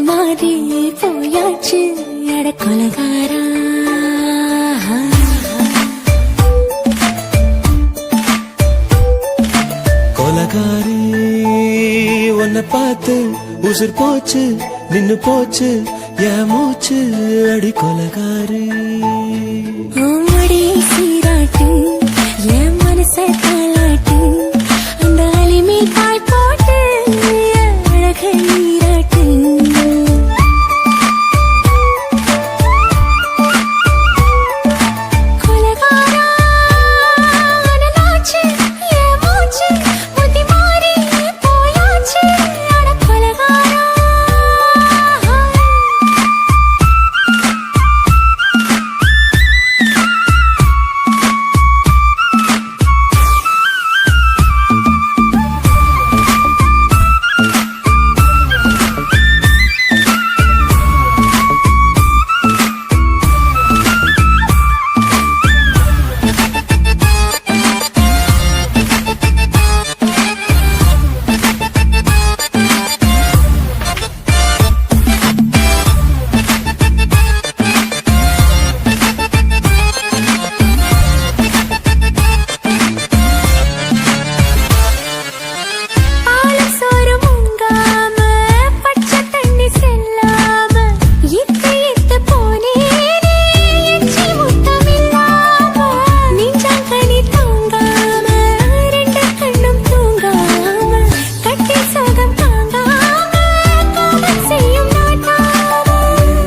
மாறி போயாச்சு அட கொலகாரா. கொலகாரி உன்னை பார்த்து உசுர் போச்சு நின்னு போச்சு என் மூச்சு அடி கொலகாரி. ஆமடி சீராட்டு என் மனச தாளாட்டு அந்த அலிமே தாய் போட்டு அழக நீராட்டு. கொலகாரா அனலாச்சு என் மூச்சு புத்தி மாறி போயாச்சு அட கொலகாரா.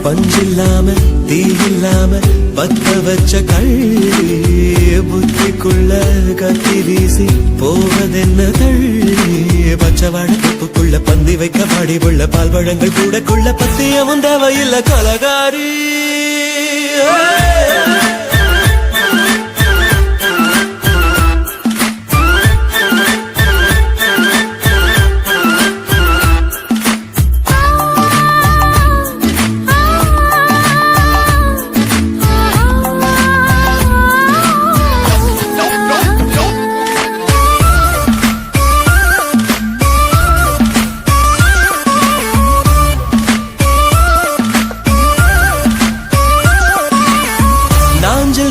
பஞ்சில்லாம தீயில்லாம பத்த வச்ச கள்ளி புத்திக்குள்ள கத்தி வீசி போவதென்ன தள்ளி. பச்சவாட கப்புக்குள்ள பந்தி வைக்க பாடி உள்ள பால் பழங்கள் கூடக்குள்ள பத்தியமும் தேவையில்ல கொலகாரி.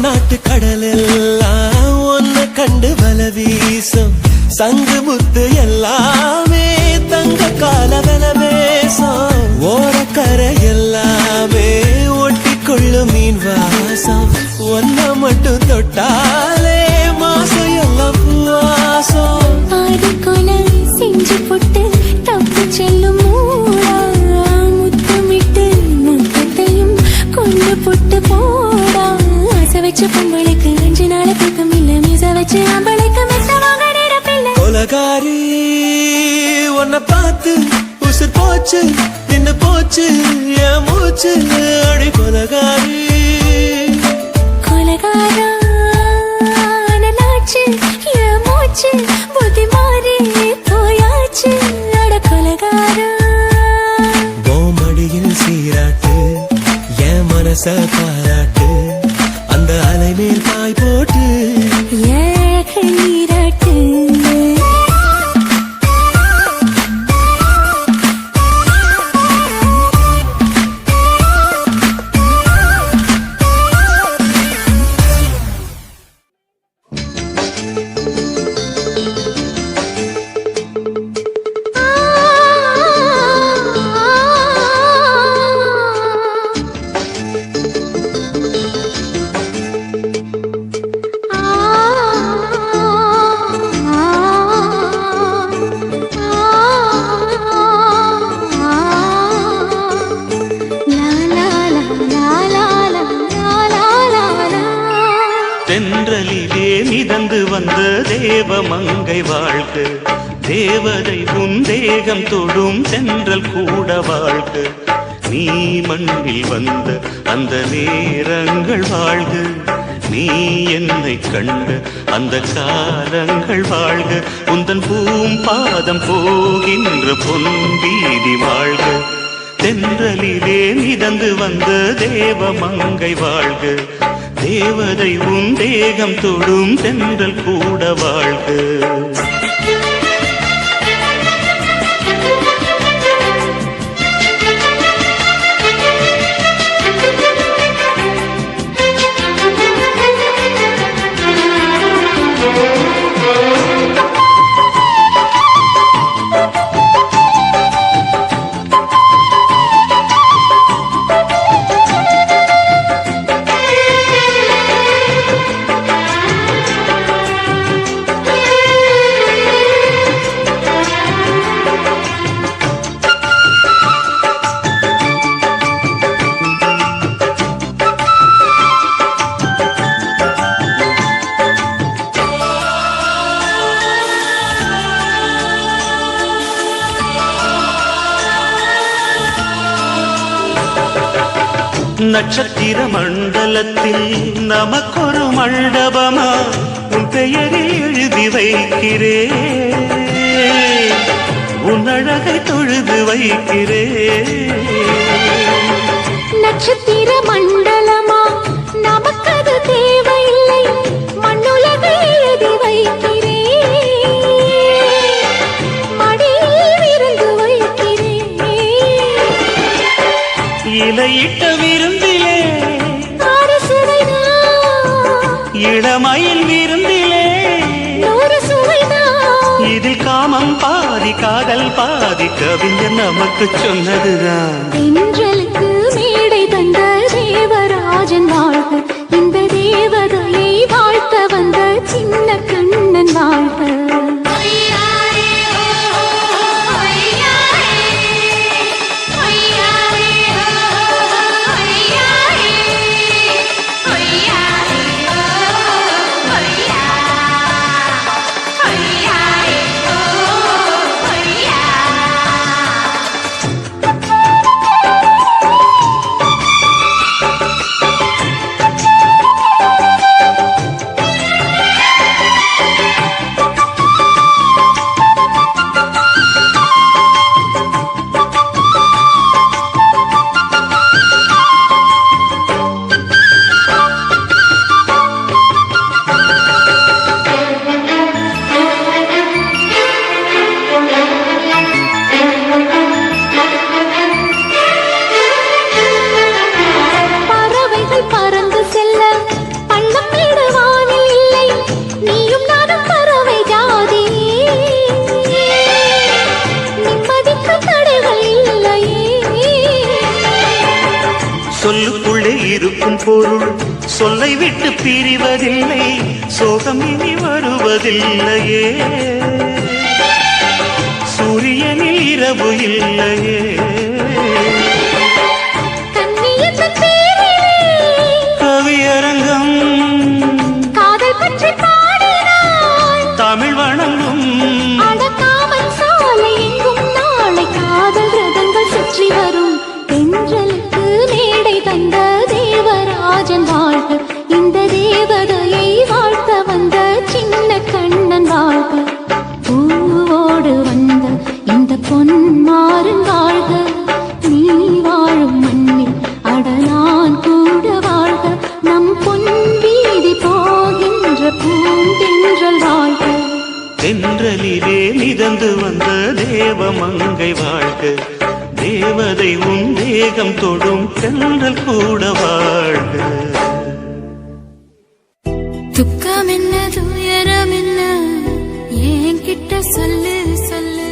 நாட்டு கடலெல்லாம் ஒன்ன கண்டு வல வீசும் சங்கு முத்து எல்லாமே தங்க கால வல பேசும். ஓரக்கரை எல்லாமே ஒட்டி கொள்ளும் மீன் வாசம் ஒன்ன மட்டும் தொட்டாலே மாசம் எல்லாம் பூவாசம். ஆடிக்கொலை செஞ்சு போட்டு தப்பு செல்லும் மூடா முத்தமிட்டு முத்தத்தையும் கொண்டு போட்டு போடா. வச்ச பொம்பளைக்கு 5 நாள் தூக்கம் இல்ல மீச வச்சு ஆம்பளைக்கு மெத்த வாங்க நேரப்பில்லை. கொலகாரி உன்னை பார்த்து உசுர் போச்சு நின்னு போச்சு என் மூச்சு அடி கொலகாரி. கொலகாரா அனலாச்சு என் மூச்சு புத்தி மாறி போயாச்சு அட கொலகாரா. மடியில் சீராட்டு என் மனச பாராட்டு அந்த அலை மேல் பாய் போட்டு நீராட்டு. தென்றலிலே மிதந்து வந்த தேவமங்கை வாழ்க, தேவதை உன் தேகம் தொடும் தென்றல் கூட வாழ்க. நீ மண்ணில் வந்த அந்த நேரங்கள் வாழ்க, நீ என்னை கண்ட அந்த காலங்கள் வாழ்க. உந்தன் பூம்பாதம் போகின்ற பொன் வீதி வாழ்க. தென்றலிலே மிதந்து வந்த தேவமங்கை வாழ்க, தேவதை உன் தேகம் தொடும் தென்றல் கூட வாழ்க. நட்சத்திர மண்டலத்தில் நமக்கொரு மண்டபமா உன் பெயரில் எழுதி வைக்கிறேன், உன் அழகை தொழுது வைக்கிறேன். நட்சத்திர மண்டலமா நமக்கது தேவையில்லை, மண்ணுலகை எழுதி வைக்கிறேன், மடியில் விருந்து வைக்கிறேன். இலையிட்ட விருந்திலே இளமயில் விருந்திலே இதில் காமம் பாதி காதல் பாதி கவிஞர் நமக்கு சொன்னதுதான். தென்றலுக்கு மேடை தந்த தேவராஜன் வாழ்க, இந்த தேவதையை வாழ்த்த வந்த சின்ன கண்ணன் வாழ்க. சொல்லுக்குள்ளே இருக்கும் பொருள் சொல்லை விட்டு பிரிவதில்லை, சோகம் இனி வருவதில்லையே, சூரியனில் இரவு இல்லையே. கவியரங்கம் காதல் பற்றி பாடினாய், தமிழ் வணங்கும் அடக்காமல் சாலை எங்கும் நாளை காதல் ரதங்கள் சுற்றி வரும். தென்றலுக்கு மேடை தந்த தேவராஜன் வாழ்க, இந்த தேவதையை வாழ்த்த வந்த சின்ன கண்ணன் வாழ்க. பூவோடு வந்த இந்த பொன்மாறன் வாழ்க, நீ வாழும் மண்ணில் அடனான் கூட வாழ்க, நம் பொன் வீதி போகின்ற பூந்தென்றல் வாழ்க. தென்றலிலே மிதந்து வந்த தேவமங்கை வாழ்க, தேவதை உன் தேகம் தொடும் தென்றல் கூட வாழ்க. துக்கம் என்ன துயரம் என்ன என்கிட்ட சொல்லு சொல்லு,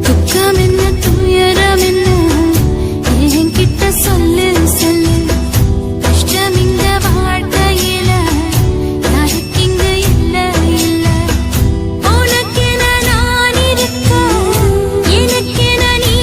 துக்கம் என்ன துயரம் என்ன என்கிட்ட சொல்லு சொல்லு. கஷ்டம் இந்த வாழ்க்கையில யாருக்கு இங்க இல்ல இல்ல, உனக்கென நான் இருக்க எனக்கென நீ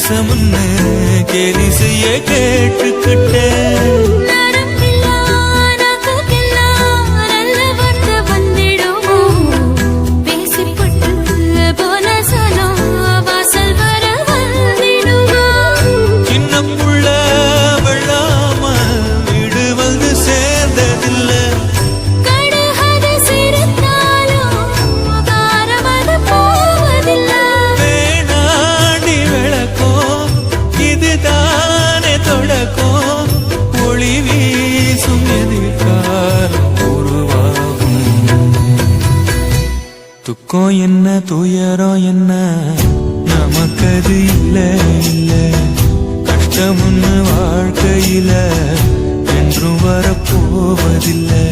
நேசமுன்னு கேலி செய்ய கேட்டுக்கிட்டேன். துக்கம் என்ன துயரம் என்ன நமக்கது இல்ல இல்ல, கஷ்டம்னு வாழ்க்கையில என்றும் வரப்போவதில்லை.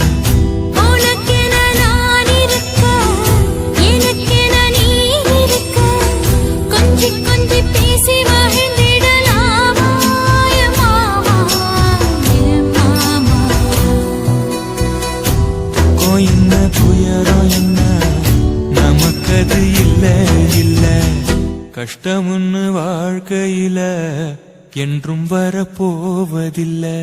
என்ன துயரம் என்ன நமக்கது இல்ல இல்ல, கஷ்டம்னு வாழ்க்கையில என்றும் வரப்போவதில்லை.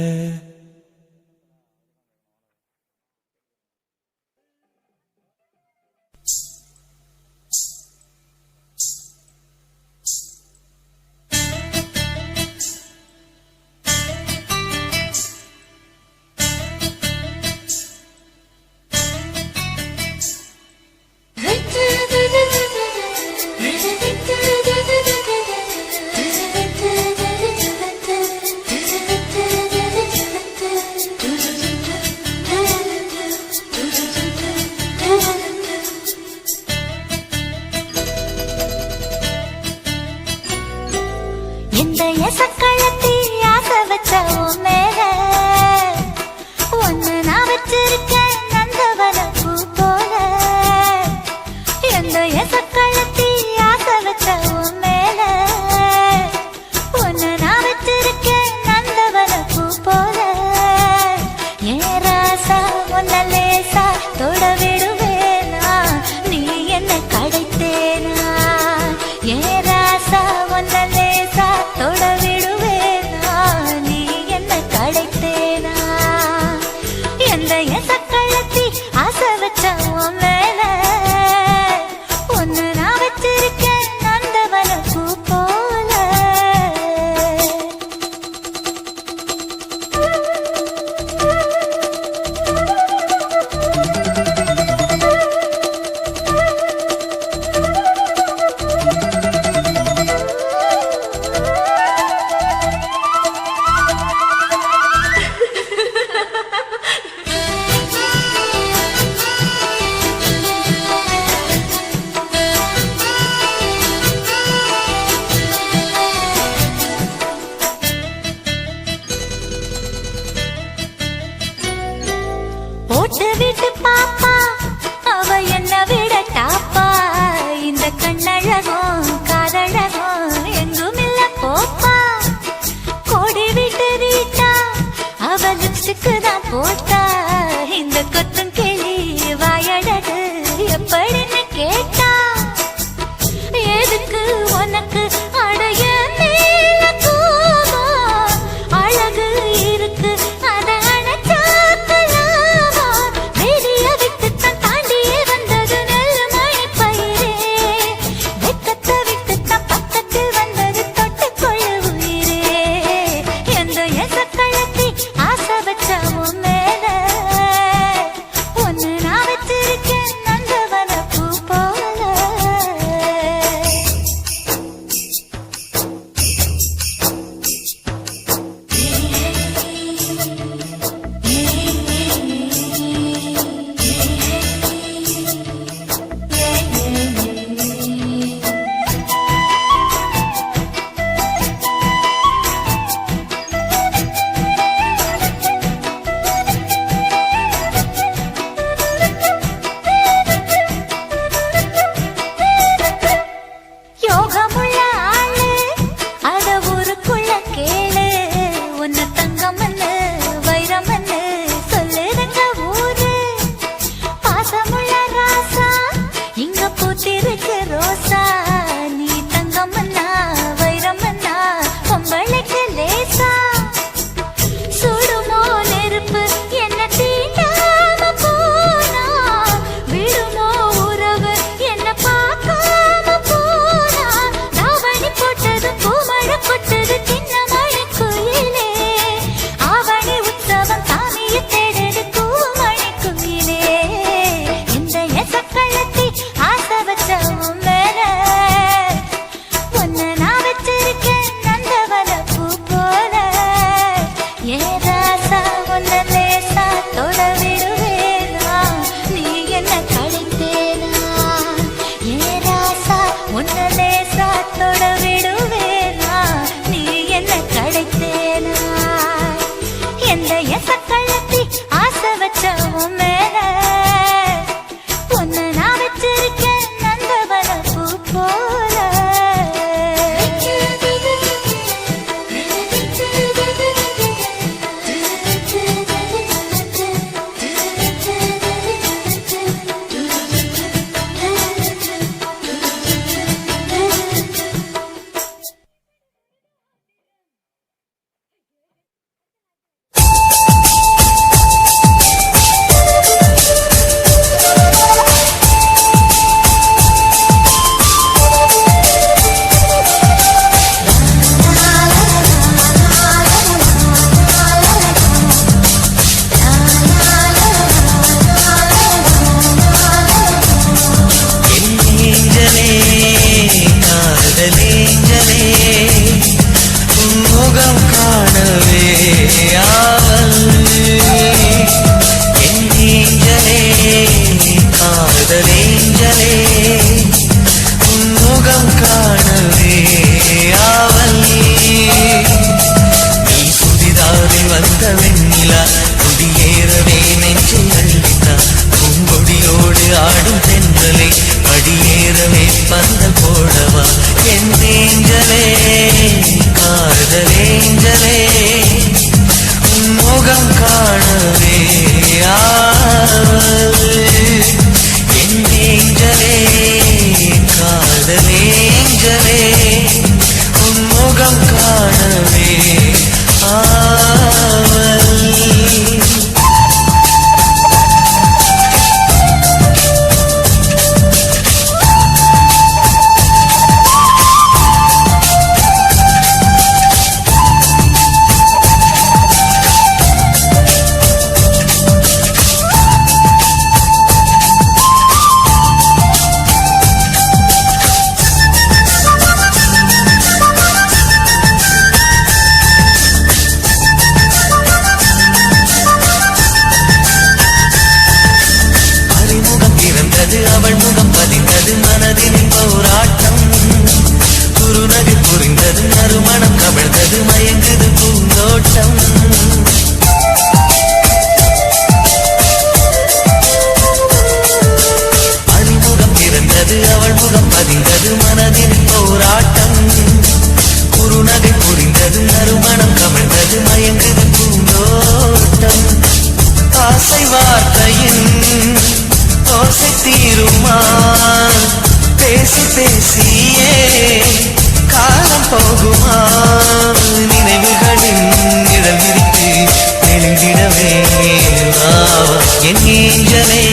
சக்களத்தி ஆசை வச்ச மேல ஒன்னு நான் வச்சிருக்கேன் நந்தவன பூ போல. எந்த சக்களத்தி ஆசை வச்ச மேல ஒன்னு நான் வச்சிருக்கேன் நந்தவன பூ போல. ஏன் ராசா ஒன்ன லேசா தொட விடுவேனா நீ என்ன கடைத்தேனா. ஏன் ராசா ஒன்ன லேசா தொட விடுவேனா நீ என்ன கடைத்தேனா. எந்த சக்களத்தி ஆசை வச்ச மேல ஒன்னு நான் வச்சிருக்கேன் நந்தவன பூ போல. போட்டு விட்டு பாப்பா அவ என்ன விட டாப்பா. இந்த கண்ணழகும் காதழகும் எங்கும் இல்ல போப்பா. கோடி விட்டு ரீட்டா அவ லிப்ஸ்டிக்கு தான் போட்டா. இந்த கொத்தும் கிளி வாயழகு எப்படின்னு கேட்டா. எதுக்கு உனக்கு அடைய மேல கோபம் அழகு இருக்கு அத அணைச்சாக்கலாமா. வெளிய விட்டுத்தான் தாண்டியே வந்தது நெல் மழை பயிரே. வெக்கத்தை விட்டுத்தான் பக்கத்தில் வந்தது தொட்டுக்கொள்ள உயிரே. எந்த சக்களத்தி ஆசை வச்ச மேல ஒன்னு நான் வச்சிருக்கேன் நந்தவன பூ போல. யோகமுள்ள ஆளு அத ஊருக்குள்ள கேளு. உன்ன தங்கமன்னு வைரமன்னு சொல்லுதுங்க ஊரு. பாசமுள்ள ராசா இங்க பூத்திருக்கு ரோசா. நீ தங்கமன்னா வைரமன்னா காதலேஞ்சலே உன் முகம் காணவே ஆவல் என் ஏஞ்சலே காதலேஞ்சலே உன் முகம் காணவே ஆவல் நீ சுடிதாரில் வந்த வெண்ணிலா குடியேறவே நெஞ்சை அள்ளித்தா பூங்கொடியோடு ஆடும் தென்றலை படியேறவே பந்தல் போடவா என் ஏஞ்சலே காதலேஞ்சலே உன் முகம் காணவே ஆவல் என் ஏஞ்சலே காதலேஞ்சலே உன் முகம் காணவே ஆவல் அவள் முகம் பதிந்தது மனதில் போராட்டம் குறுநகை புரிந்தது நறுமணம் கவிழ்ந்தது மயங்குது பூந்தோட்டம் அறிமுகம் பிறந்தது அவள் முகம் பதிந்தது மனதில் போராட்டம் குறுநகை புரிந்தது நறுமணம் கவிழ்ந்தது மயங்குது பூந்தோட்டம் ஆசை வார்த்தையின் ஓசை தீருமா பேசி பேசியே காலம் போகுமா நினைவுகளின் நிழல் விரித்து நெருங்கிடவே என் ஏஞ்சலே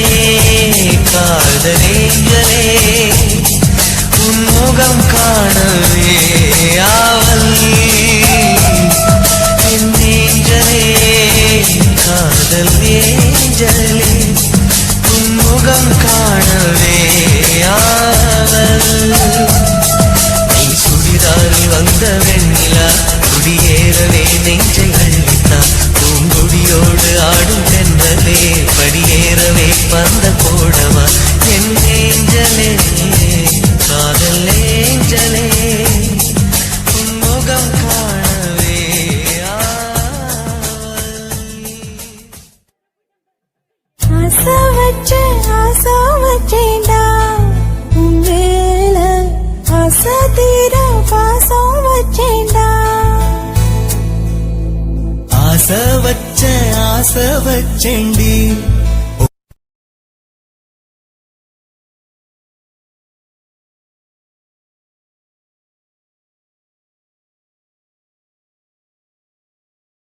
காதலேஞ்சலே உன் முகம் காணவே ஆவல் என் ஏஞ்சலே காதலேஞ்சலே முகம் காணவே ஆவல் நீ சுடிதாரில் வந்த வெண்ணிலா குடியேறவே நெஞ்சை அள்ளித்தா பூங்கொடியோடு ஆடும் தென்றலே படியேறவே பந்த போடவா என் ஏஞ்சலே காதலேஞ்சலே உன் முகம் காணவே ஆசை வச்சேன்டா உன் மேல ஆசை தீர பாசம் வச்சேன்டா ஆசை வச்சேண்டி